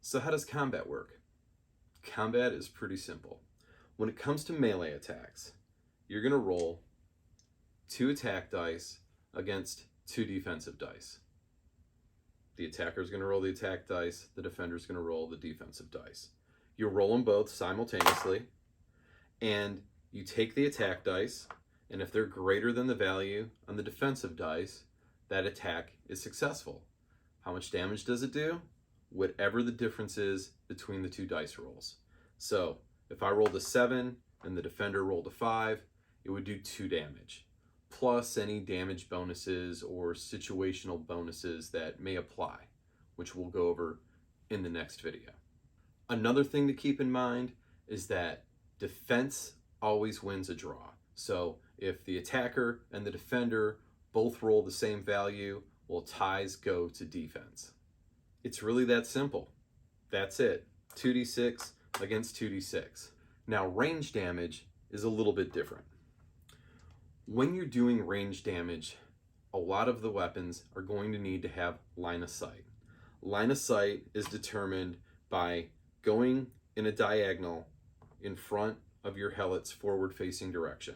So how does combat work? Combat is pretty simple. When it comes to melee attacks, you're going to roll 2 attack dice against 2 defensive dice. The attacker is going to roll the attack dice, the defender is going to roll the defensive dice. You roll them both simultaneously, and you take the attack dice, and if they're greater than the value on the defensive dice, that attack is successful. How much damage does it do? Whatever the difference is between the 2 dice rolls. So if I rolled a 7 and the defender rolled a 5, it would do 2 damage, plus any damage bonuses or situational bonuses that may apply, which we'll go over in the next video. Another thing to keep in mind is that defense always wins a draw. So if the attacker and the defender both roll the same value, well, ties go to defense. It's really that simple. That's it. 2d6 against 2d6. Now, range damage is a little bit different. When you're doing range damage, a lot of the weapons are going to need to have line of sight. Line of sight is determined by going in a diagonal in front of your helmet's forward-facing direction.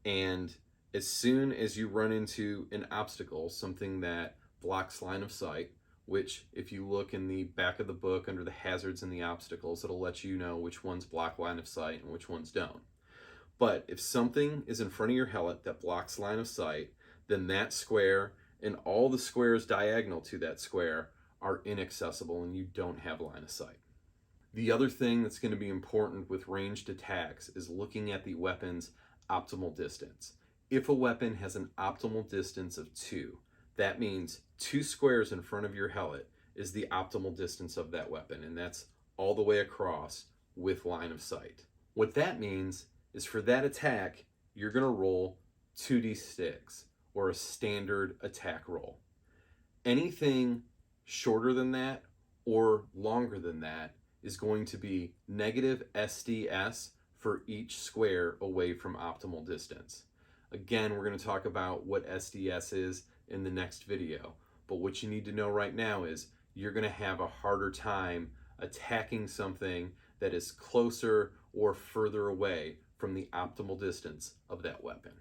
And as soon as you run into an obstacle, something that blocks line of sight, which if you look in the back of the book under the hazards and the obstacles, it'll let you know which ones block line of sight and which ones don't. But if something is in front of your helmet that blocks line of sight, then that square and all the squares diagonal to that square are inaccessible and you don't have line of sight. The other thing that's going to be important with ranged attacks is looking at the weapon's optimal distance. If a weapon has an optimal distance of 2, that means 2 squares in front of your helmet is the optimal distance of that weapon, and that's all the way across with line of sight. What that means is for that attack, you're going to roll 2d6, or a standard attack roll. Anything shorter than that or longer than that is going to be negative SDS for each square away from optimal distance. Again, we're going to talk about what SDS is in the next video, but what you need to know right now is you're going to have a harder time attacking something that is closer or further away from the optimal distance of that weapon.